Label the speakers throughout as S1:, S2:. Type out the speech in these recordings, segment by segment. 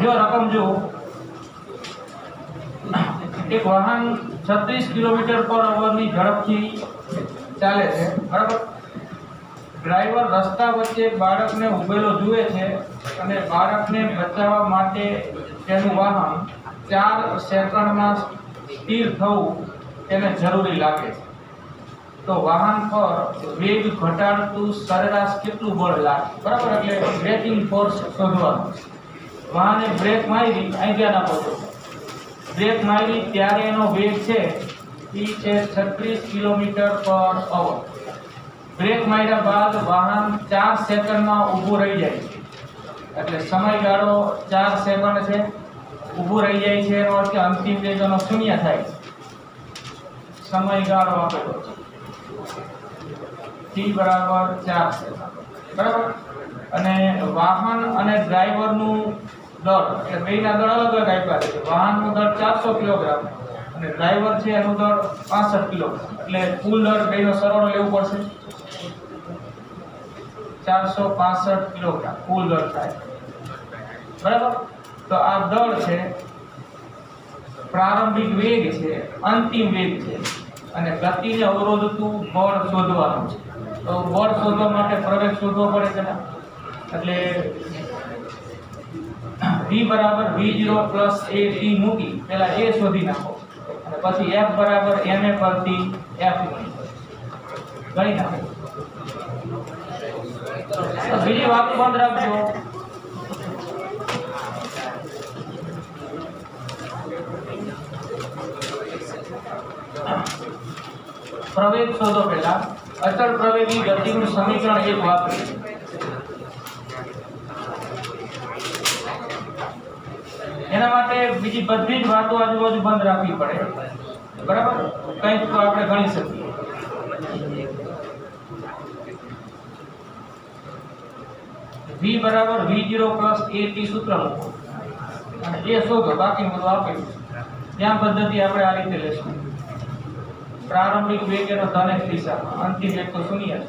S1: जो रकम जो एक वाहन 36 किलोमीटर पर अवरनी झड़पथी चाले छे बराबर। ड्राइवर रस्ता वच्चे बाळकने उभेलो जुए छे अने बाळकने बचाववा माटे तेनुं वाहन 4 सेकंडमां स्थिर थवुं तेने जरूरी लागे छे। तो वाहन पर वेग घटाडતું સરેરાશ કેટલું બળ લાગે બરાબર। એટલે બ્રેકિંગ ફોર્સ શોધવાનો। વાહને બ્રેક મારી અહીં ધ્યાન આપો છો, બ્રેક મારી ત્યારે એનો વેગ છે એ છે 36 કિલોમીટર પર અવર। બ્રેક માર્યા બાદ વાહન 4 સેકન્ડમાં ઊભું રહી જાય છે, એટલે સમયગાળો 4 સેકન્ડ છે। ઊભું રહી જાય છે એનો અર્થ અંતિમ વેગ એનો શૂન્ય થાય છે। સમયગાળો આપેલો છે t બરાબર 4 સેકન્ડ બરાબર। અને વાહન અને ડ્રાઈવરનું દળ એટલે બેયના દળ અલગ અલગ આપ્યા છે। વાહનનું દળ 400 કિલોગ્રામ અને ડ્રાઈવર છે એનું દળ 65 કિલોગ્રામ, એટલે કુલ દળ બેયનો સરવાળો લેવું પડશે। 465 કિલોગ્રામ કુલ દળ થાય બરાબર। તો આ દળ છે, પ્રારંભિક વેગ છે, અંતિમ વેગ છે અને ગતિને અવરોધતું બળ શોધવાનું છે। તો બળ શોધવા માટે પ્રવેગ શોધવો પડે છે ને, એટલે v બરાબર v0 પ્લસ at મૂકી પહેલા a શોધી નાખો અને પછી f બરાબર ma પરથી f ગણી નાખો। તો બીજી વાત બંધ રાખજો, પ્રવેગ શોધો। પહેલા અચળ પ્રવેગી ગતિનું સમીકરણ એક વાપરીએ। એના માટે બીજી બધી જ વાતો આજુબાજુ બંધ રાખવી પડે બરાબર, કંઈક તો આપણે ગણી શકીએ। v બરાબર v0 પ્લસ at સૂત્ર મૂકો અને એ શોધો, બાકીનું બધું આપેલું છે। ત્યાં પદ્ધતિ આપણે આ રીતે લેશું। પ્રારંભિક વેગ એનો ધન દિશામાં, અંતિમ વેગ તો શૂન્ય છે।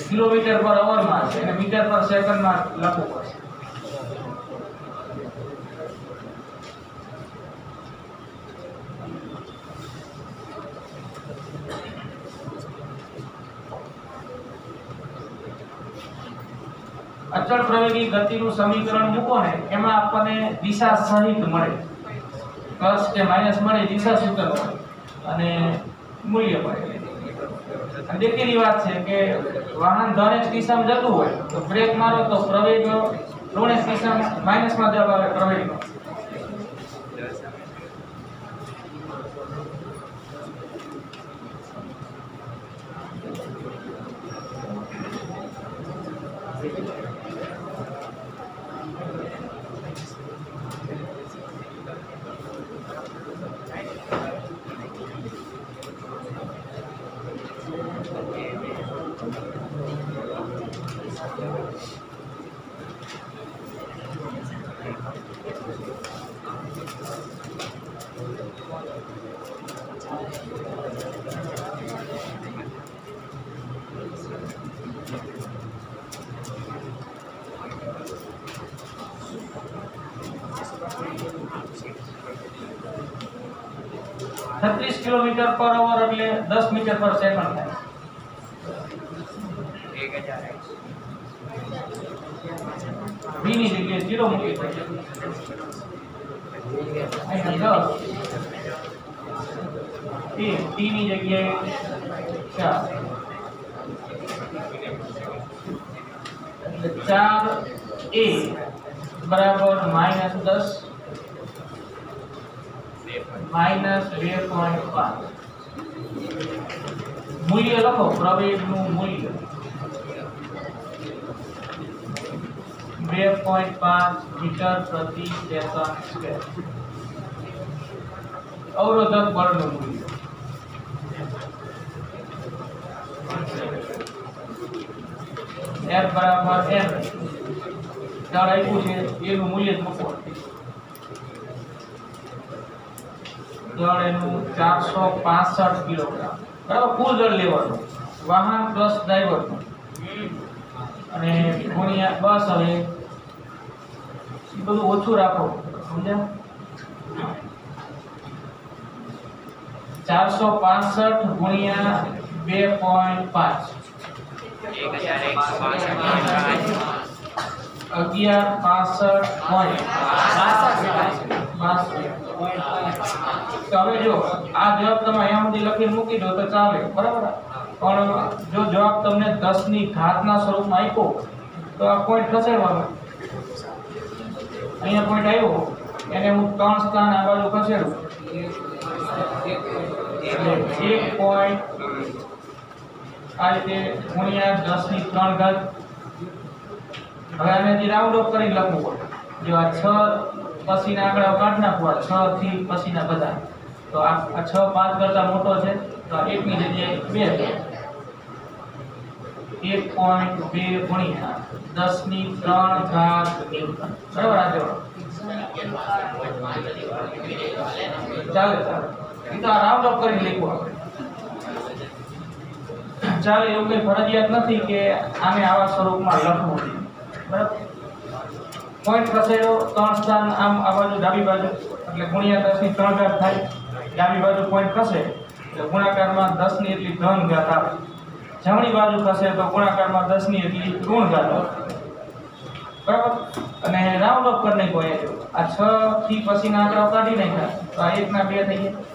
S1: કિલોમીટર પર અવરમાં છે અને મીટર પર સેકન્ડમાં લખવું પડશે। અચળ પ્રવેગી ગતિનું સમીકરણ મૂકો ને એમાં આપણને દિશા સહિત મળે, પ્લસ કે માઈનસ મળે, દિશા સૂત્ર મળે અને મૂલ્ય મળે। દેખીની વાત છે કે વાહન ધન દિશામાં જતું હોય તો બ્રેક મારો તો પ્રવેગ ઋણ દિશામાં માઈનસમાં જવા આવે પ્રવેગનો। छत्तीस किलोमीटर पर अवर એટલે 10 મીટર પર સેકન્ડ થાય। 1000 v ની જગ્યાએ 0 મૂકી પડશે, અહીંયા 10 t ની જગ્યાએ 4 એટલે 4a બરાબર -10 -2.5 મૂલ્ય લખો, પ્રવેગનું મૂલ્ય 2.5 મીટર પ્રતિ સેકન્ડ સ્ક્વેર। અવરોધક બળનું મૂલ્ય F બરાબર m દળ આપ્યું છે એનું મૂલ્ય મૂકવાનું। દળ એનું 465 કિલોગ્રામ બરાબર। કુલ દળ લેવાનું વાહન પ્લસ ડ્રાઈવર અને ગુણ્યા બસ। હવે એ બધું ઓછું રાખો સમજ્યા। 465 ગુણ્યા 2.5 તો હવે જો આ જવાબ તમે અહીંયા સુધી લખીને મૂકી દો તો ચાલે બરાબર। પણ જો જવાબ તમને 10 ની ઘાતના સ્વરૂપમાં આપ્યો તો આ પોઈન્ટ ખસેડવાનો। અહીંયા પોઈન્ટ આવ્યો એને હું 3 સ્થાન આ બાજુ ખસેડું એટલે 1 પોઈન્ટ આ રીતે ગુણ્યા 10 ની 3 ઘાત। હવે આને જે રાઉન્ડ ઓફ કરીને લખવું પડે। જો આ 6 પછીના આંકડાઓ કાઢ નાખવા 6 થી પછીના બધા તો આ 6 5 કરતા મોટો છે તો આ 1 ની જગ્યાએ 2 1.2 ગુણ્યા 10 ની 3 ઘાત ન્યૂટન બરાબર। આ જવાબ ચાલે એ તો આ રાઉન્ડ ઓફ કરીને લખવું આપણે। ચાલે એવું કઈ ફરજિયાત નથી કે આને આવા સ્વરૂપમાં લખવું બરાબર। પોઈન્ટ ખસેડો 3 સ્થાન આમ આ બાજુ ડાબી બાજુ એટલે ગુણ્યા 10 ની 3 ઘાત થાય। ડાબી બાજુ પોઈન્ટ ખસે એટલે ગુણાકારમાં 10 ની એટલી ધન ઘાત આવે। જમણી બાજુ ખસે તો ગુણાકારમાં 10 ની એટલી ઋણ ઘાત આવે બરાબર। અને રાઉન્ડ ઓફ કરી નાખો અહીંયા જો આ 6 થી પછીના આંકડાઓ કાઢી નાખ્યા તો આ 1 ના 2 થઈ ગયા।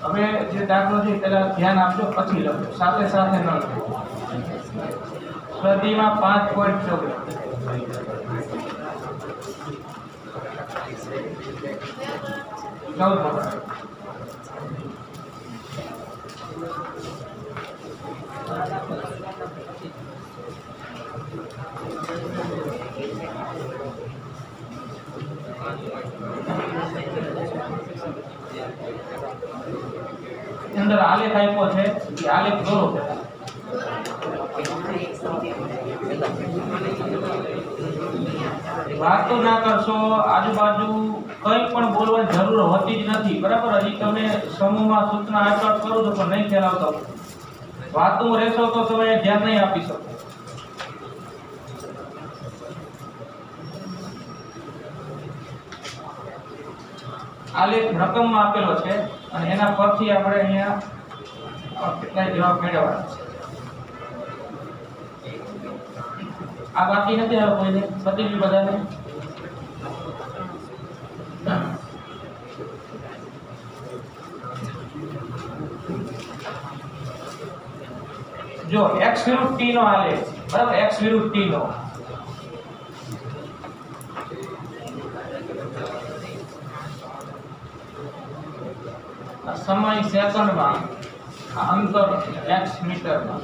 S1: હવે જે દાખલો છે પેલા ધ્યાન આપજો પછી લખો સાથે સાથે ન લખો। પ્રતિમાં 5.14 અંદર આલેખ આપ્યો છે કે આલેખ દોરો પહેલા। વાત તો ના કરશો આજુબાજુ કંઈ પણ બોલવાની જરૂર હોતી જ નથી બરાબર। હજી તમે સમૂહમાં સૂચના આપ્યા કરો છો પણ નહીં ખ્યાલ આવતો વાતું રહેશો તો તમે ધ્યાન નહીં આપી શકો। આલેખ રકમમાં આપેલો છે અને એના પરથી આપણે અહીંયા કેટલા જવાબ મેળવવાના છે। આ બાકી નથી હવે કોઈને પતી ગયું બધાને। જો x વિરુદ્ધ t નો આલેખ બરાબર। x વિરુદ્ધ t નો સમય સેકન્ડમાં અંતર x મીટરમાં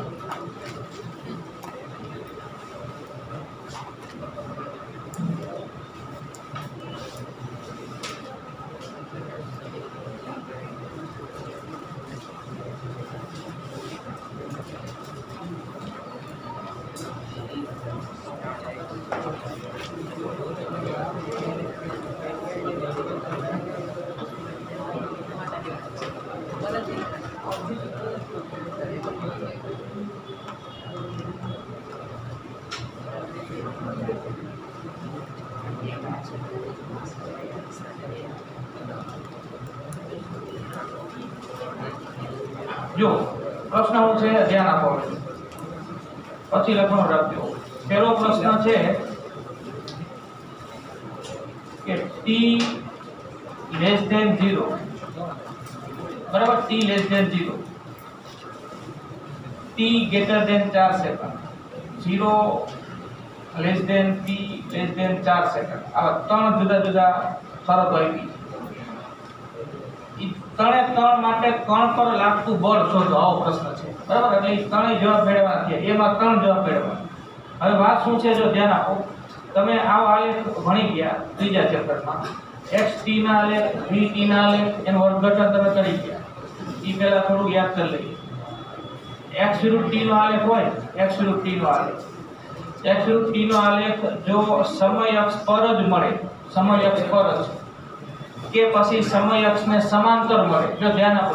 S1: જો પ્રશ્ન હું છે ધ્યાન આપો પછી લખવાનું રાખજો। પહેલો પ્રશ્ન છે કે t less than 0 બરાબર। t less than 0 t greater than 4 second 0 less than T less than 4 second. આવા ત્રણ જુદા જુદા શરતો આપી. ત્રણે ત્રણ માટે કણ પર લાગતું બળ શોધો, આવો પ્રશ્ન છે. બરાબર, એટલે એ ત્રણેય જવાબ મેળવવાના છે. એમાં ત્રણ જવાબ મેળવવાના. હવે વાત શું છે, જો ધ્યાન આપો. તમે આવો આલેખ ભણી ગયા ત્રીજા ચેપ્ટરમાં. xt ના આલેખ, vt ના આલેખ, એનું અર્થઘટન તમે કરી ગયા. એ પહેલા થોડું યાદ કરી લઈએ. x વિરુદ્ધ t નો આલેખ હોય, x વિરુદ્ધ t નો આલેખ, x વિરુદ્ધ t નો આલેખ જો સમય અક્ષ પર જ મળે, સમય અક્ષ પર જ કે પછી સમય અક્ષને સમાંતર મળે. જો ધ્યાન આપો,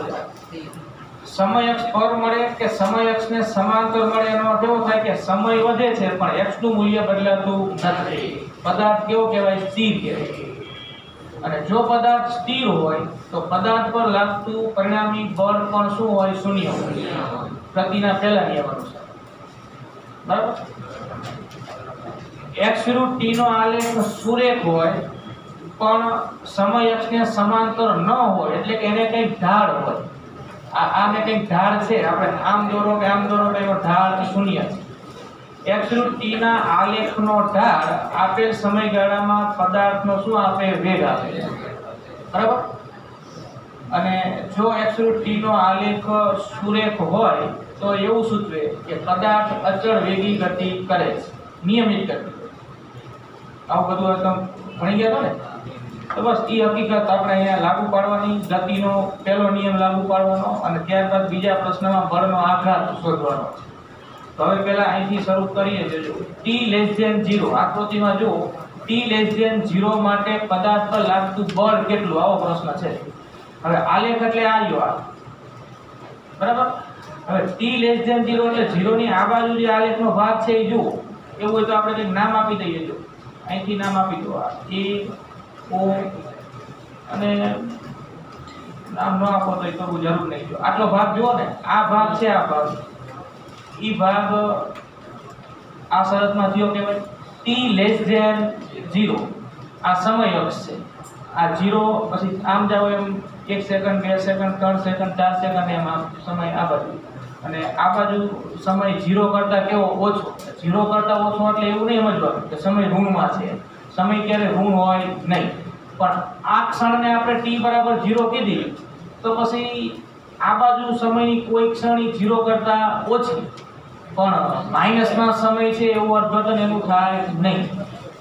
S1: સમય અક્ષ પર મળે કે સમય અક્ષને સમાંતર મળે, એનો અર્થ એવો થાય કે સમય વધે છે પણ x નું મૂલ્ય બદલાતું નથી. પદાર્થ કેવો કહેવાય? સ્થિર કહેવાય. અને જો પદાર્થ સ્થિર હોય તો પદાર્થ પર લાગતું પરિણામી બળ પણ શું હોય? શૂન્ય હોય, ગતિના પહેલા નિયમ અનુસાર. બરાબર, x વિરુદ્ધ t નો આલેખ સુરેખ હોય પણ સમય અક્ષને સમાંતર ન હોય, એટલે કે એને કંઈક ઢાળ હોય. આને કંઈક ઢાળ છે, આપણે આમ દોરો કે આમ દોરો, એનો ઢાળ શૂન્ય છે. x વિરુદ્ધ t ના આલેખનો ઢાળ આપેલ સમયગાળામાં પદાર્થનો શું આપે? વેગ આપે. બરાબર, અને જો x વિરુદ્ધ t નો આલેખ સુરેખ હોય તો એવું સૂચવે કે પદાર્થ અચળ વેગી ગતિ કરે છે, નિયમિત ગતિ. આવું બધું તમે ભણી ગયા છો ને, તો બસ એ હકીકત આપણે અહીંયા લાગુ પાડવાની. ગતિનો પહેલો નિયમ લાગુ પાડવાનો અને ત્યારબાદ બીજા પ્રશ્નમાં બળનો આઘાત શોધવાનો છે. તો હવે પહેલા અહીંથી શરૂ કરીએ. જો t લેસ ધેન 0 આકૃતિમાં જો t લેસ ધેન 0 માટે પદાર્થ પર લાગતું બળ કેટલું, આવો પ્રશ્ન છે. હવે આલેખ એટલે આ રહ્યો આ. બરાબર, હવે t લેસ ધેન 0 એટલે 0 ની આ બાજુ જે આલેખનો ભાગ છે એ જુઓ. એવું હોય તો આપણે કંઈક નામ આપી દઈએ. જો અહીંથી નામ આપી દો, આ a o, અને નામ ન આપો તો એ કરવું જરૂર નહીં. જો આટલો ભાગ જુઓ ને, આ ભાગ છે, આ ભાગ, ઈ ભાગ આ શરતમાં થયો કહેવાય. t લેસ ધેન 0 આ સમય અક્ષ છે. આ 0 પછી આમ જાવ એમ 1 સેકન્ડ, 2 સેકન્ડ, 3 સેકન્ડ, 4 સેકન્ડ, એમ આમ સમય આ બાજુ. અને આ બાજુ સમય 0 કરતા કેવો? ઓછો. 0 કરતા ઓછો એટલે એવું નહીં સમજવાનું કે સમય ઋણમાં છે. સમય ક્યારે ઋણ હોય નહીં. પણ આ ક્ષણને આપણે t બરાબર 0 કીધી તો પછી આ બાજુ સમયની કોઈ ક્ષણ 0 કરતા ઓછી, પણ માઇનસમાં સમય છે એવું અર્થઘટન એનું થાય નહીં.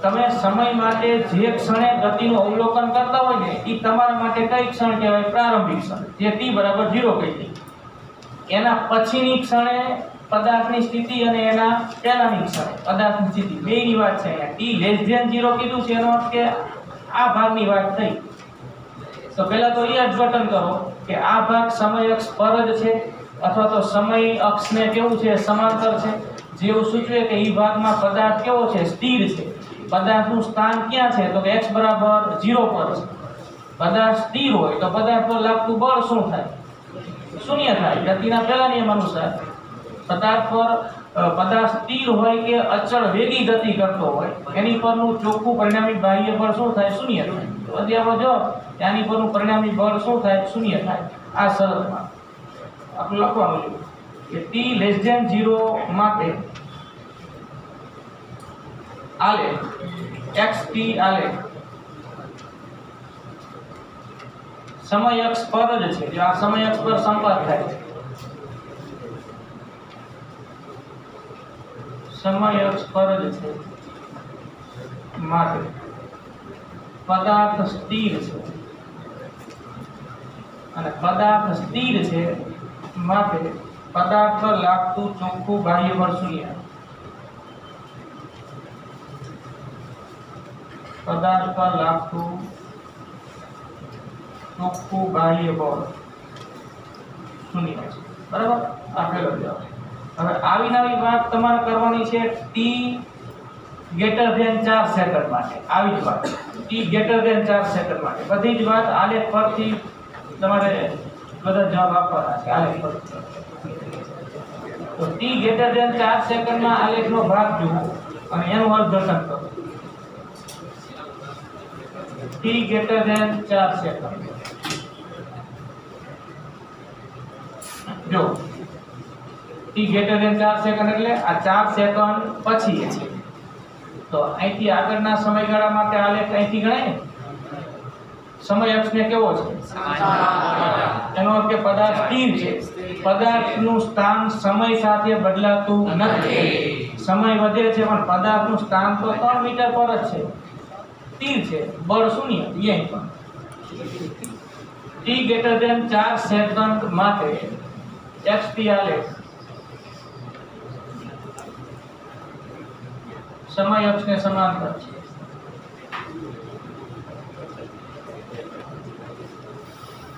S1: તમે સમય માટે જે ક્ષણે ગતિનું અવલોકન કરતા હોય ને, એ તમારા માટે કઈ ક્ષણ કહેવાય? પ્રારંભિક ક્ષણ, જે t બરાબર 0 કહી દઈએ. એના પછીની ક્ષણે પદાર્થની સ્થિતિ અને એના પહેલાની ક્ષણે પદાર્થની સ્થિતિ, બેની વાત છે. અહીંયા t લેસ ધેન 0 કીધું છે, એનો અર્થ કે આ ભાગની વાત થઈ. તો પહેલા તો એ અર્થઘટન કરો કે આ ભાગ સમય અક્ષ પર જ છે અથવા તો સમય અક્ષને કેવું છે? સમાંતર છે. જેવું સૂચવે કે એ ભાગમાં પદાર્થ કેવો છે? સ્થિર છે. પદાર્થનું સ્થાન ક્યાં છે? તો કે x બરાબર 0 પર છે. પદાર્થ સ્થિર હોય તો પદાર્થ પર લાગતું બળ શું થાય? શૂન્ય થાય, ગતિના પહેલા નિયમ અનુસાર. પદાર્થ પર પદાર્થ સ્થિર હોય કે અચળ વેગી ગતિ કરતો હોય, એની પરનું ચોખ્ખું પરિણામી બાહ્ય બળ શું થાય? શૂન્ય થાય. તો પછી આપણો જવાબ ત્યાંની પરનું પરિણામી બળ શું થાય? શૂન્ય થાય. આ શરતમાં આપણે લખવાનું છે કે t લેસ ધેન 0 માટે આલેખ xt આલેખ સમય અક્ષ પર જ છે. જો આ સમય અક્ષ પર સંપાત થાય છે, સમય અક્ષ પર જ છે માટે પદાર્થ સ્થિર છે. અને પદાર્થ સ્થિર છે માટે પદાર્થ પર લાગતું ચોખ્ખું બાહ્ય બળ શૂન્ય. પદાર્થ પર લાગતું ચોખ્ખું બાહ્ય બળ શૂન્ય છે. બરાબર, આ પહેલો જવાબ. હવે આવી નવી વાત તમારે કરવાની છે t ગ્રેટર ધેન 4 સેકન્ડ માટે. આવી જ વાત t ગ્રેટર ધેન 4 સેકન્ડ માટે. બધી જ વાત આલેખ પરથી તમારે બધા જવાબ આપવાના છે. આલેખ પરથી તો t ગ્રેટર ધેન 4 સેકન્ડમાં આલેખનો ભાગ જુઓ અને એનું અર્થઘટન કરો. t ગ્રેટર ધેન 4 સેકન્ડ જો t ગ્રેટર ધેન 4 સેકન્ડ એટલે આ 4 સેકન્ડ પછી છે. તો અહીંથી આગળના સમયગાળા માટે આલેખ અહીંથી ગણાય ને. સમય અક્ષને કેવો છે? એનો અર્થ કે પદાર્થ સ્થિર છે. પદાર્થનું સ્થાન સમય સાથે બદલાતું નથી. સમય વધે છે પણ પદાર્થનું સ્થાન તો 3 મીટર પર જ છે, સ્થિર છે. બળ શૂન્ય અહીં પણ. t greater than 4 સેકન્ડ માટે xt આલેખ સમય અક્ષને સમાંતર છે.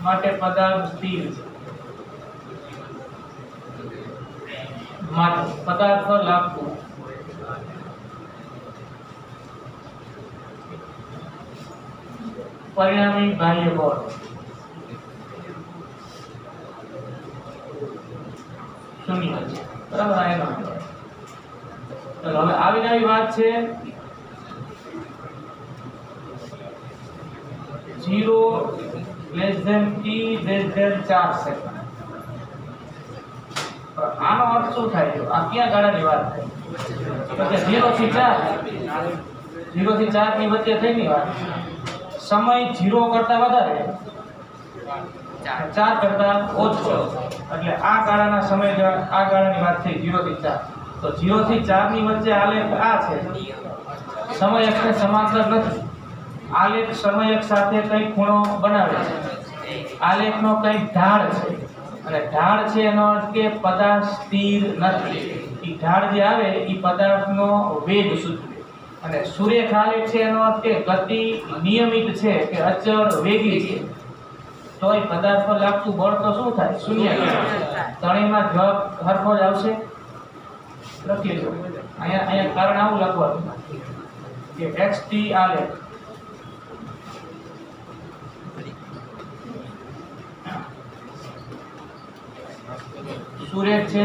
S1: માટે પદાર્થ સ્થિર છે. માટે પદાર્થ પર લાગતું પરિણામી બાહ્ય બળ શૂન્ય છે. બરાબર. આ એનો ચલો હવે આવી નવી વાત છે 0 less than t less than 4 second. આનો અર્થ શું થાય છે? આ ક્યાં ગાળાની વાત થાય? તો કે 0 થી 4 ની વચ્ચે થઈની વાત. સમય 0 કરતા વધારે 4 કરતા ઓછો, એટલે આ ગાળાના સમય આ ગાળાની વાત થઈ 0 થી 4. તો 0 થી 4 ની વચ્ચે આલેખ આ છે. સમય અક્ષને સમાંતર નથી. આલેખ સમય અક્ષ સાથે કઈ ખૂણો બનાવે છે. આલેખનો કઈ ઢાળ છે, અને ઢાળ છે એનો અર્થ કે પદાર્થ સ્થિર નથી. એ ઢાળ જે આવે એ પદાર્થનો વેગ સૂચવે. અને સુરેખ આલેખ છે એનો અર્થ કે ગતિ નિયમિત છે કે અચળ વેગી છે. તો એ પદાર્થ પર લાગતું બળ તો શું થાય? શૂન્ય. ત્રણેયમાં જવાબ હરખો જ આવશે. લખી લો. અહીંયા કારણ આવું લખવાનું કે xt આલેખ સુરેખ છે.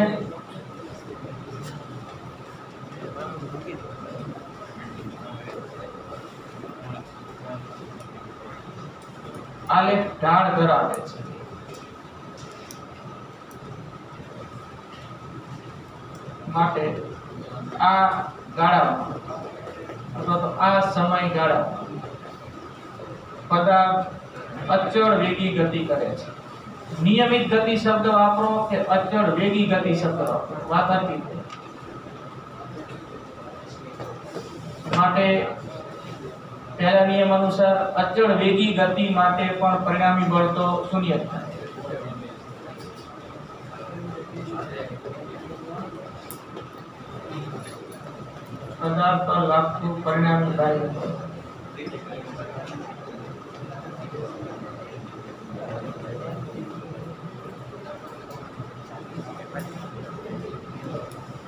S1: આલેખ ઢાળ ધરાવે છે. માટે આ ગાળામાં અથવા તો આ સમયગાળામાં પદાર્થ અચળ વેગી ગતિ કરે છે. નિયમિત ગતિ શબ્દ વાપરો કે અચળ વેગી ગતિ શબ્દ વાપરો, વાત હતી. માટે પહેલા નિયમ અનુસાર અચળ વેગી ગતિ માટે પણ પરિણામી બળ તો શૂન્ય જ થાય. પદાર્થ પર લાગતું પરિણામી બાહ્ય બળ.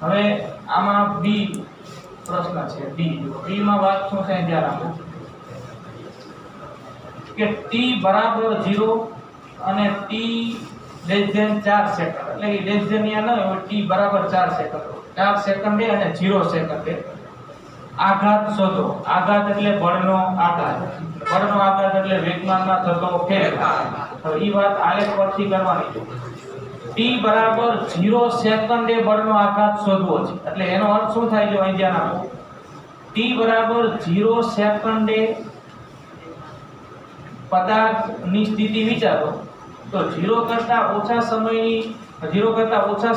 S1: હવે આમાં બી પ્રશ્ન છે. બી માં વાત શું છે ધ્યાન આપો કે t બરાબર 0 અને t લેસ ધેન 4 સેકન્ડ, એટલે કે લેસ ધેન યા ન હોય, t બરાબર 4 સેકન્ડ, 4 સેકન્ડે અને 0 સેકન્ડે આઘાત શોધો. આઘાત એટલે બળનો આઘાત. બળનો આઘાત એટલે વેગમાનમાં થતો ફેરફાર. હવે ઈ વાત આલેખ પરથી કરવાની છે. t બરાબર 0 સેકન્ડે બળનો આઘાત શોધવો છે. એટલે એનો અર્થ શું થાય? જો અહીં ધ્યાન આપો. t બરાબર 0 સેકન્ડે પદાર્થની સ્થિતિ વિચારો તો 0 કરતા ઓછા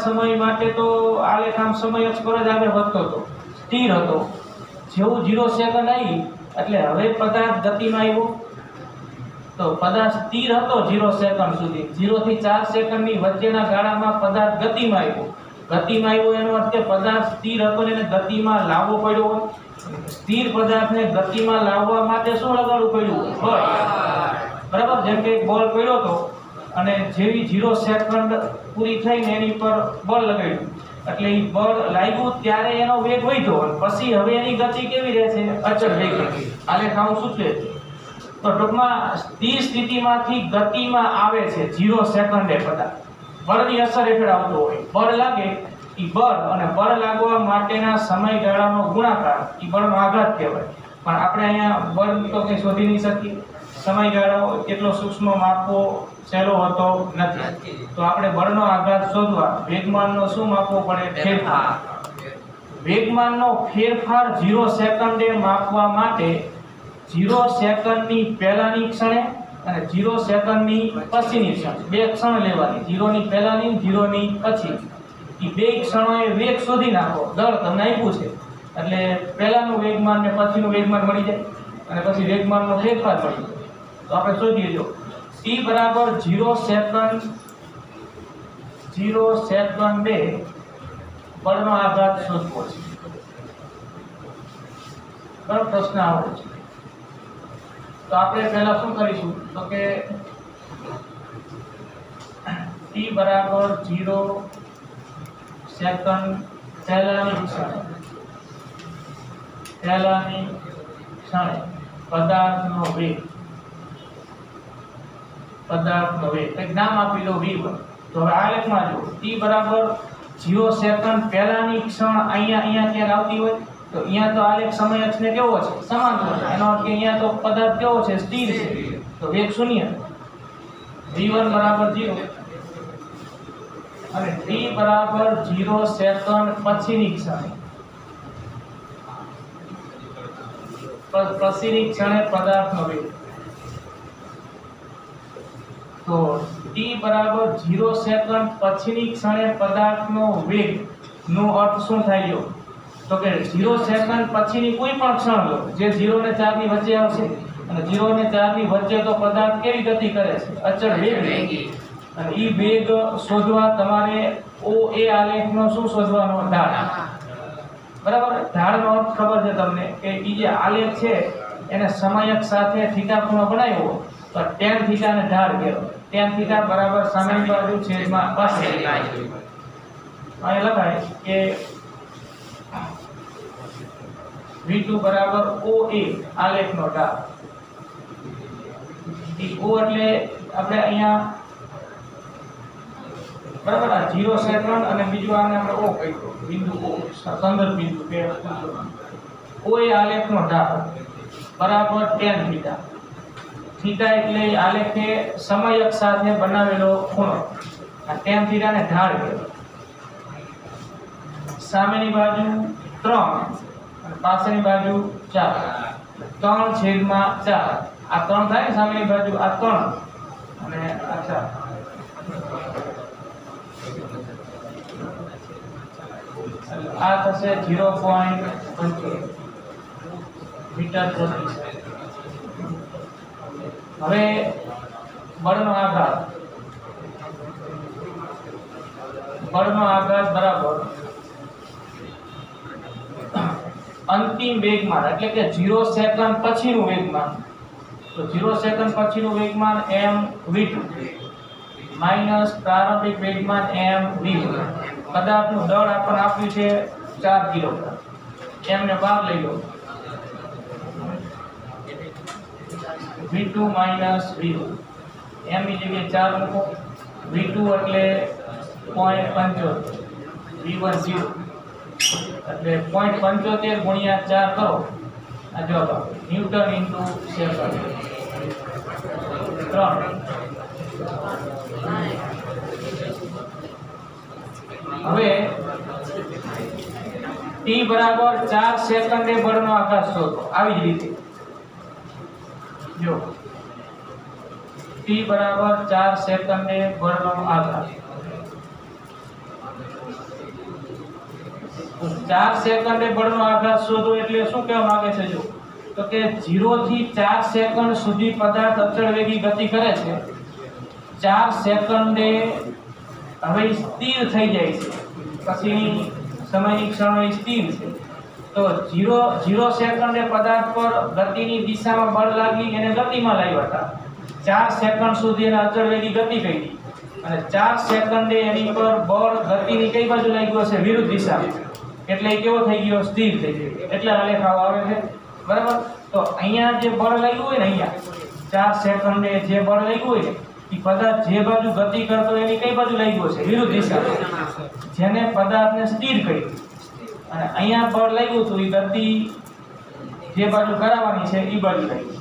S1: સમય માટે તો આલેખ આમ સમય અક્ષ પર જ આગળ વધતો હતો, સ્થિર હતો. જેવું 0 સેકન્ડ આવી એટલે હવે પદાર્થ ગતિમાં આવ્યો. તો પદાર્થ સ્થિર હતો 0 સેકન્ડ સુધી. 0 થી 4 સેકન્ડની વચ્ચેના ગાળામાં પદાર્થ ગતિમાં આવ્યો. એનો અર્થ કે પદાર્થ સ્થિર હતો ને એને ગતિમાં લાવવો પડ્યો હોય. સ્થિર પદાર્થને ગતિમાં લાવવા માટે શું લગાડવું પડ્યું? બળ. બરાબર. જેમ કે એક બોલ પડ્યો હતો અને જેવી 0 સેકન્ડ પૂરી થઈને એની પર બળ લગાડ્યું, એટલે એ બળ લાગ્યું ત્યારે એનો વેગ વધ્યો, પછી હવે એની ગતિ કેવી રહે છે? અચળ વેગી. આલેખ આવું સૂચવે છે. તો ટૂંકમાં સ્થિર સ્થિતિમાંથી ગતિમાં આવે છે 0 સેકન્ડે પદાર્થ. બળની અસર હેઠળ આવતો હોય. બળ લાગે એ બળ અને બળ લાગવા માટેના સમયગાળાનો ગુણાકાર એ બળનો આઘાત કહેવાય. પણ આપણે અહીંયા બળ તો કંઈ શોધી નહીં શકીએ. સમયગાળો એટલો સૂક્ષ્મ માપવો સહેલો હોતો નથી. તો આપણે બળનો આઘાત શોધવા વેગમાનનો શું માપવો પડે? ફેરફાર. વેગમાનનો ફેરફાર 0 સેકન્ડે માપવા માટે 0 સેકન્ડની પહેલાની ક્ષણે અને 0 સેકન્ડની પછીની ક્ષણે બે ક્ષણ લેવાની, 0 ની પહેલાની 0 ની પછી. એ બે ક્ષણોએ વેગ શોધી નાખો. દળ તમને આપ્યું છે એટલે પહેલાનું વેગમાન ને પછીનું વેગમાન મળી જાય અને પછી વેગમાનનો ફેરફાર મળી જાય. તો આપણે શોધીએ. જો t બરાબર 0 સેકન્ડે બળનો આઘાત શોધવો છે. બરાબર, પ્રશ્ન આવો છે. તો આપણે પહેલા શું કરીશું તો કે t બરાબર 0 સેકન્ડ પહેલાની ક્ષણે પદાર્થનો વેગ એક નામ આપી દો v1. તો હવે આ લેખમાં જો t બરાબર 0 સેકન્ડ પહેલાની ક્ષણ અહીંયા ક્યાં આવતી હોય તો અહીંયા તો આલેખ સમય અક્ષને કેવો છે? સમાંતર. એનો અર્થ કે અહીંયા તો પદાર્થ કેવો છે? સ્થિર છે. તો વેગ શૂન્ય. v1 બરાબર 0 અને t બરાબર 0 સેકન્ડ પછીની ક્ષણે પદાર્થનો વેગ. તો t બરાબર 0 સેકન્ડ પછીની ક્ષણે પદાર્થનો વેગ નો અર્થ શું થાય? તો કે 0 સેકન્ડ પછીની કોઈ પણ ક્ષણ લો જે 0 અને 4 ની વચ્ચે આવશે અને 0 અને 4 ની વચ્ચે તો પદાર્થ કેવી ગતિ કરે છે? અચળ વેગ. અને ઈ વેગ શોધવા તમારે OA આલેખનો શું શોધવાનો? ઢાળ. બરાબર, ઢાળનો અર્થ ખબર છે તમને કે ઈ જે આલેખ છે એને સમયક સાથે થીટા ખૂણો બનાવ્યો તો tan થીટા ને ઢાળ કહેવાય. tan થીટા બરાબર સામેની બાજુ છેદમાં પાછળની બાજુ. અહીં લખાય કે v2 બરાબર OA આલેખનો ઢાળ. O એટલે આપણે અહીંયા બરાબર આ 0 સેકન્ડ અને બીજું આને આપણે O કહીએ, બિંદુ O સંદર્ભ બિંદુ બે OA આલેખનો ઢાળ બરાબર tan થીટા. થીટા એટલે આલેખે સમયક સાથે બનાવેલો ખૂણો. આ tan થીટા ને ઢાળ કહેવાય. સામેની બાજુ 3 અને પાછળની બાજુ 4. 3/4. આ 3 થાય સામેની બાજુ, આ 3 અને આ 4. આ થશે 0.75 મીટર પ્રતિ સેકન્ડ. હવે બળનો આઘાત બરાબર અંતિમ વેગમાન એટલે કે 0 સેકન્ડ પછીનું વેગમાન. તો 0 સેકન્ડ પછીનું વેગમાન mv2 માઈનસ પ્રારંભિક વેગમાન mv1. પદાર્થનું દળ આપણને આપ્યું છે 4 કિલોગ્રામ. m ને બહાર લઈ લો. v2 minus v1. m ની જગ્યાએ 4 મૂકો. v2 એટલે 0.75, v1 0 એટલે 0.75 ગુણ્યા 4 કરો. આ જવાબ આવે ન્યૂટન ઇન્ટુ સેકન્ડ 3. હવે t બરાબર 4 સેકન્ડે બળનો આઘાત શોધો. આવી જ રીતે જો t બરાબર 4 સેકન્ડે બળનો આઘાત. 4 સેકન્ડે બળનો આઘાત શોધો એટલે શું કહેવા માંગે છે? જો તો કે 0 થી 4 સેકન્ડ સુધી પદાર્થ અચળ વેગી ગતિ કરે છે. 4 સેકન્ડે હવે સ્થિર થઈ જાય છે, પછી સમયની ક્ષણો સ્થિર છે. તો 0 સેકન્ડે પદાર્થ પર ગતિની દિશામાં બળ લાગી એને ગતિમાં લાવ્યા હતા. 4 સેકન્ડ સુધી એને અચળ વેગી ગતિ કરી અને 4 સેકન્ડે એની પર બળ ગતિની કઈ બાજુ લાગ્યો છે? વિરુદ્ધ દિશામાં. એટલે એ કેવો થઈ ગયો? સ્થિર થઈ ગયો. એટલે આલેખ આવો આવે છે. બરાબર, તો અહીંયા જે બળ લાગ્યું હોય ને, અહીંયા 4 સેકન્ડે જે બળ લાગ્યું હોય ને એ પદાર્થ જે બાજુ ગતિ કરતો એની કઈ બાજુ લાગ્યો છે? વિરુદ્ધ દિશામાં. જેને પદાર્થને સ્થિર કરી અને અહીંયા બળ લાગ્યું તો એ ગતિ જે બાજુ કરાવવાની છે એ બાજુ લાગી.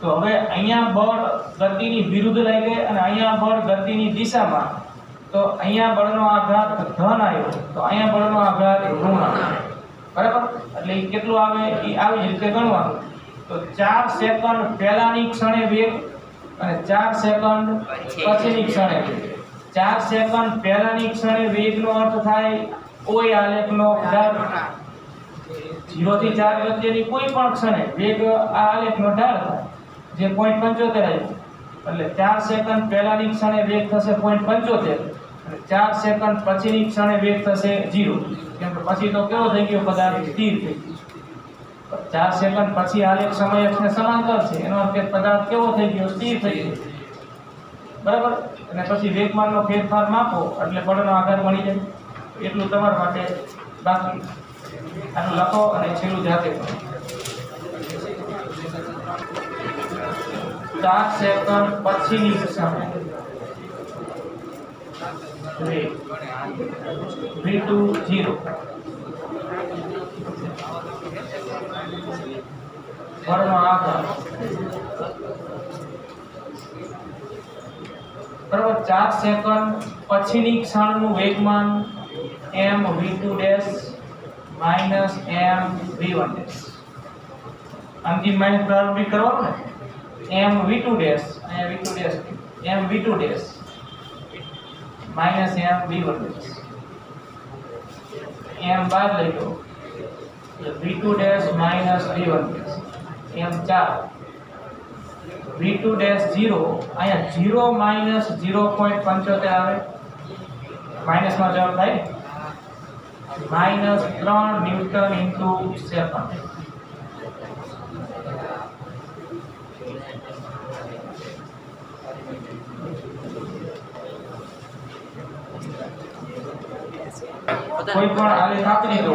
S1: તો હવે અહીંયા બળ ગતિની વિરુદ્ધ લાગે અને અહીંયા બળ ગતિની દિશામાં. તો અહીંયા બળનો આઘાત ધન આવ્યો તો અહીંયા બળનો આઘાત ઋણ આવ્યો. એટલે ઈ કેટલું આવે ઈ આવી જ રીતે ગણવાનું. તો 4 સેકન્ડ પહેલાની ક્ષણે વેગ અને 4 સેકન્ડ પછીની ક્ષણે વેગ. 4 સેકન્ડ પહેલાની ક્ષણે વેગનો અર્થ થાય કોઈ આલેખનો ઢાળ. 0 થી 4 વચ્ચેની કોઈ પણ ક્ષણે વેગ આ આલેખનો ઢાળ થાય જે 0.75 આવ્યું. એટલે 4 સેકન્ડ પહેલાની ક્ષણે વેગ થશે 0.75 અને 4 સેકન્ડ પછીની ક્ષણે વેગ થશે 0. કેમ કે પછી તો કેવો થઈ ગયો પદાર્થ સ્થિર થઈ ગયો. 4 સેકન્ડ પછી આલેખ સમય અક્ષને સમાંતર છે એનો અર્થ કે પદાર્થ કેવો થઈ ગયો સ્થિર થઈ ગયો. બરાબર. અને પછી વેગમાનનો ફેરફાર માપો એટલે બળનો આધાર મળી જાય. એટલું તમારા માટે બાકી. આનું લખો અને છેલ્લું જાતે કરો. 4 સેકન્ડ પછીની ક્ષણે v2 0 બળનો આધાર. બરાબર. 4 સેકન્ડ પછીની ક્ષણનું વેગમાન mv2 dash minus mv1 dash. અંતિમ માઇનસ પ્રારંભિક કરવાનું ને. mv2 ડેશ અહીંયા v2 dash mv2 dash minus mv1 dash. m બાદ લઈ લો v2 dash minus v1 dash m4 v2 dash 0 અહીંયા 0 માઈનસ 0.75 આવે. માઈનસ માં જવાબ થાય માઈનસ 3 ન્યૂટન ઇન્ટુ સેકન્ડ. કોઈ પણ આલેખ આપી દીધો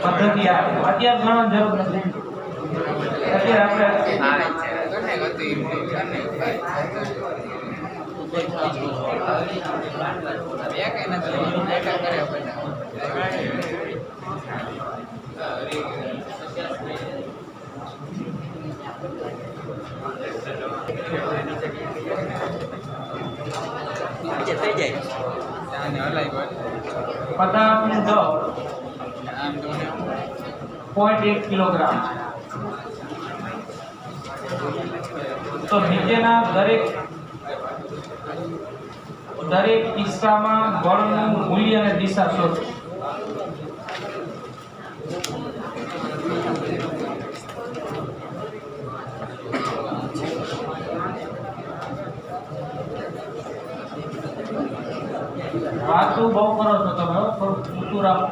S1: પદ્ધતિ આપે અત્યારે ગણવાની જરૂર નથી. અત્યારે પદાર્થનું દળ 0.1 કિલોગ્રામ. તો નીચેના દરેક કિસ્સામાં બળનું મૂલ્ય અને દિશા શોધો. વાતું બહુ કરો છો તમે, થોડું ઊંચું રાખો.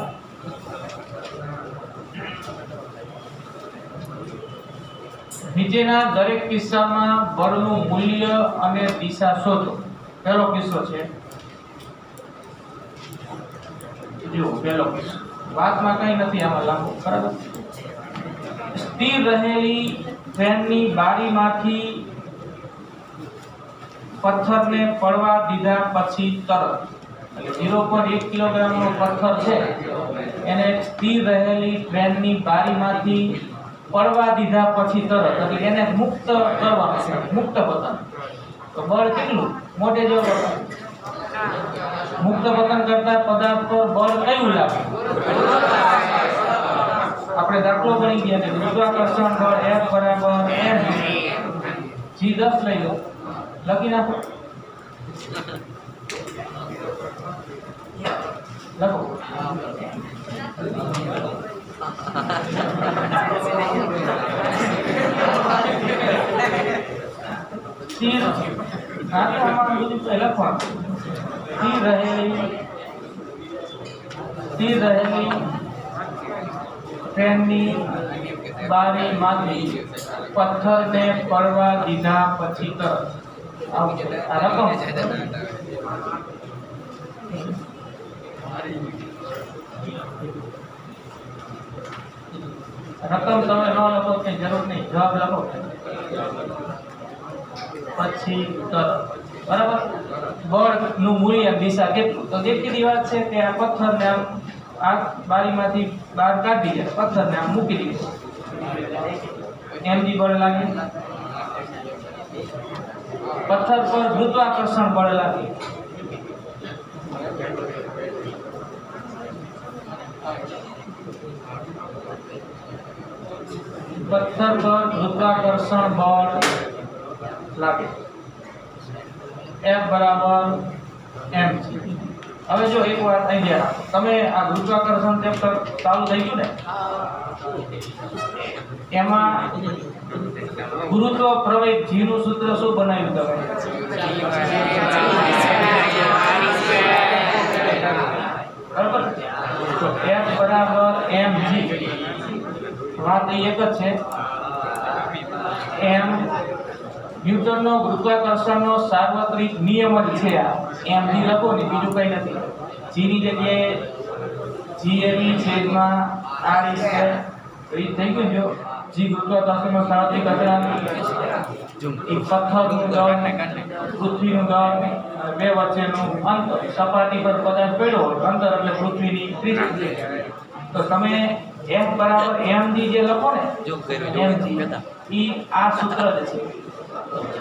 S1: નીચેના દરેક કિસ્સામાં બળનું મૂલ્ય અને દિશા શોધો. પહેલો કિસ્સો છે, જુઓ પહેલો કિસ્સો. વાતમાં કઈ નથી આમાં લાંબુ. બરાબર. સ્થિર રહેલી ટ્રેનની બારીમાંથી પથ્થરને પડવા દીધા પછી તરત, એટલે 0.1 કિલોગ્રામનો પથ્થર છે એને સ્થિર રહેલી ટ્રેનની બારીમાંથી પડવા દીધા પછી તરત, એટલે એને મુક્ત કરવાનું છે, મુક્ત પતન. તો બળ કેટલું મોટે જો મુક્ત પતન કરતા પદાર્થ પર બળ કયું લાગે? આપણે દાખલો ગણી ગયા છે ગુરુત્વાકર્ષણ બળ F બરાબર m g10 લઈ લો, લખી નાખો. લખો. સ્થિર આમાં બધું લખવાનું. સ્થિર રહેલી ટ્રેનની બારીમાંથી પથ્થરને પડવા દીધા પછી તરત. આ રકમ તમે ન લખો કે જરૂર નહીં, જવાબ લખો પછી તરત. બરાબર. બળ નું મૂલ્ય દિશા કેટલું? તો દેખીતી વાત છે કે આ પથ્થરને આમ આ બારીમાંથી બહાર કાઢી જાય, પથ્થરને આમ મૂકી દીધો, mg બળ લાગે. પથ્થર પર ગુરુત્વાકર્ષણ બળ લાગે. પથ્થર પર ગુરુત્વાકર્ષણ બળ લાગે F બરાબર mg। હવે જો એક વાત અહીં ધ્યાન આપો, તમે આ ગુરુત્વાકર્ષણ ચેપ્ટર ચાલુ થઈ ગયું ને, એમાં ગુરુત્વ પ્રવેગ g નું સૂત્ર શું બનાવ્યું તમે? બરાબર, તો F બરાબર mg, વાત એ એક જ છે। m ન્યૂટનનો ગુરુત્વાકર્ષણનો સાર્વત્રિક નિયમ જ છે। આ mg લખો ને, બીજું કંઈ નથી। g ની જગ્યાએ gm છેદમાં r સ્ક્વેર એ થઈ ગયું। જો g ગુરુત્વાકર્ષણનો સાર્વત્રિક અચળાંક, એ પથ્થરનું દળ, પૃથ્વીનું દળ અને બે વચ્ચેનું અંતર, સપાટી પર પદાર્થ પડ્યો હોય અંતર એટલે પૃથ્વીની ત્રિજ્યા। તો તમે f બરાબર mg જે લખો ને, mg ઈ આ સૂત્ર જ છે।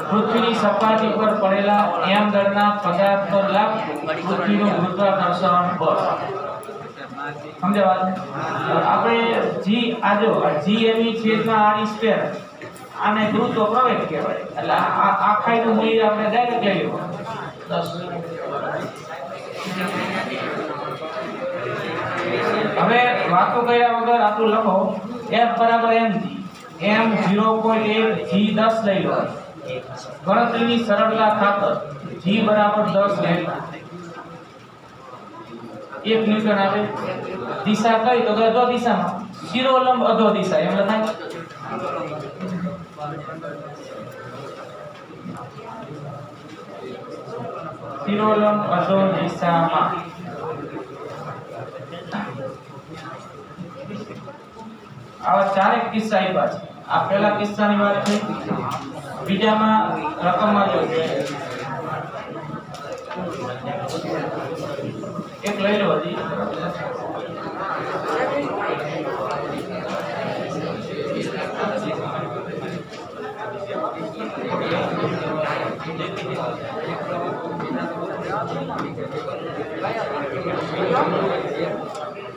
S1: પૃથ્વીની સપાટી પર પડેલા m દળના પદાર્થ પર લાગતું પૃથ્વીનું ગુરુત્વાકર્ષણ બળ। સમજાય વાત? આપણે g આજો gm છેદમાં r સ્ક્વેર, આને ગુરુત્વ પ્રવેગ કહેવાય। એટલે આ આખાઈનું મૂલ્ય આપણે ડાયરેક્ટ લઈ લેવું 10। હવે વાતો કર્યા વગર આટલું લખો, f બરાબર mg, m 0.1 g 10 લઈ લો। ગણતરીની સરળતા ખાતર g બરાબર 10 લેતા 1 ન્યૂટન આવે। દિશા કઈ તો અધો દિશામાં, શિરોલંબ અધો દિશા એમ લખાય। શિરોલંબ અધો દિશામાં। આવા ચારેક કિસ્સા આપ્યા છે। આ પહેલા કિસ્સાની વાત થઈ, બીજામાં રકમમાં જો એક લઈ લો હજી।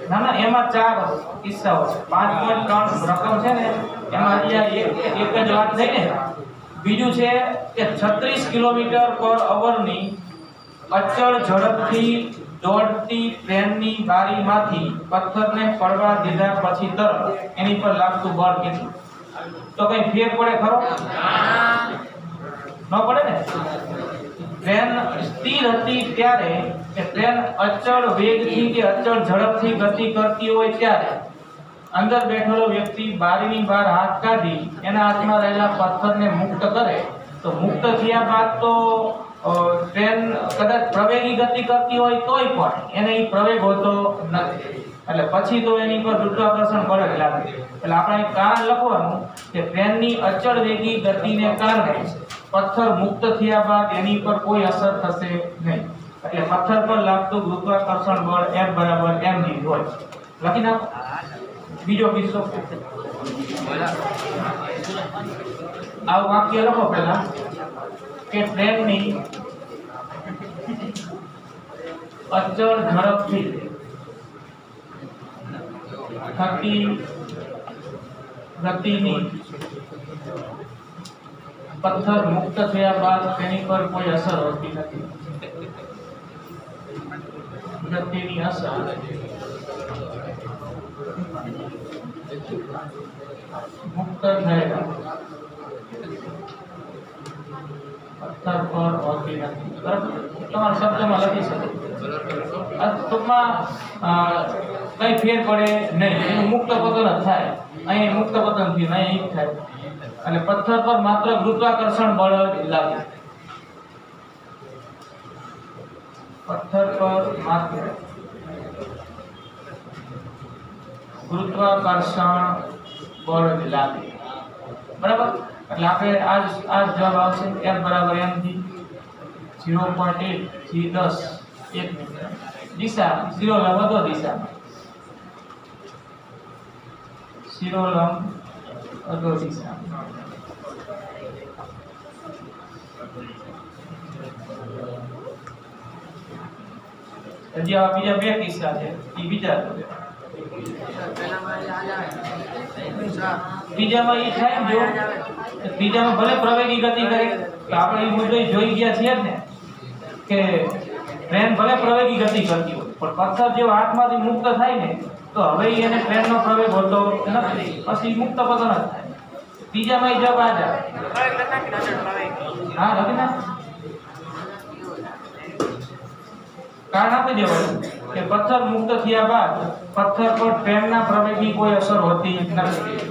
S1: ના ના, એમાં ચાર કિસ્સાઓ છે। 5.3 રકમ છે ને, એમાં હજી એક જ વાત થઈ ને। બીજું છે કે 36 કિલોમીટર પર અવરની અચળ ઝડપથી દોડતી ટ્રેનની બારીમાંથી પથ્થરને પડવા દીધા પછી તરત એની પર લાગતું બળ કેટલું? તો કઈ ફેર પડે ખરો? ન પડે ને। ટ્રેન સ્થિર હતી ત્યારે, કે ટ્રેન અચળ વેગથી કે અચળ ઝડપથી ગતિ કરતી હોય ત્યારે અંદર બેઠેલો વ્યક્તિ બારીની બહાર હાથ કાઢી એના હાથમાં રહેલા પથ્થરને મુક્ત કરે, તો મુક્ત થયા બાદ તો ટ્રેન કદાચ પ્રવેગી ગતિ કરતી હોય તોય પણ એને ઈ પ્રવેગ હોતો નથી। એટલે પછી તો એની પર ગુરુત્વાકર્ષણ બળ જ લાગે। એટલે આપણે એક કારણ લખવાનું કે ટ્રેનની અચળ વેગી ગતિને કારણે પથ્થર મુક્ત થયા બાદ એની પર કોઈ અસર થશે નહીં। એટલે પથ્થર પર લાગતું ગુરુત્વાકર્ષણ બળ F બરાબર mg હોય। લખી નાખો। બીજો કિસ્સો, આવું વાક્ય લખો પહેલા કે ટ્રેનની અચળ ઝડપથી થતી ગતિની પથ્થર મુક્ત થયા બાદ તેની પર કોઈ અસર હોતી નથી। ગતિની અસર મુક્ત થયેલા પથ્થર પર હોતી નથી। બરાબર, તમારા શબ્દમાં લખી શકો। ટૂંકમાં કઈ ફેર પડે નહીં, એનું મુક્ત પતન જ થાય। અહીં મુક્ત પતન થી અહીં થાય, અને પથ્થર પર માત્ર ગુરુત્વાકર્ષણ બળ જ લાગે। પથ્થર પર માત્ર ગુરુત્વાકર્ષણ બળ જ લાગે। બરાબર, એટલે આપણે આ જવાબ આવશે F બરાબર mg 0.8 g 10 1 મીટર। દિશા શિરોલંબ અધો દિશામાં, શિરોલંબ અધો દિશામાં। હજી આ બીજા બે કિસ્સા છે, એ વિચારજો। ત્રીજામાં એ થાય ને, જો ત્રીજામાં ભલે પ્રવેગી ગતિ કરે તો આપણે એ મુદ્દો જોઈ ગયા છીએ જ ને કે ટ્રેન ભલે પ્રવેગી ગતિ કરતી હોય પણ પથ્થર જેવો હાથમાંથી મુક્ત થાય ને તો હવે એને ટ્રેનનો પ્રવેગ હોતો નથી, પછી મુક્ત પતન જ થાય. ત્રીજામાં જવાબ આ જાય. હા લખી નાખ. કારણ આપી દેવાનું કે પથ્થર મુક્ત થયા બાદ પથ્થર પર ટ્રેનના પ્રવેગની કોઈ અસર હોતી નથી.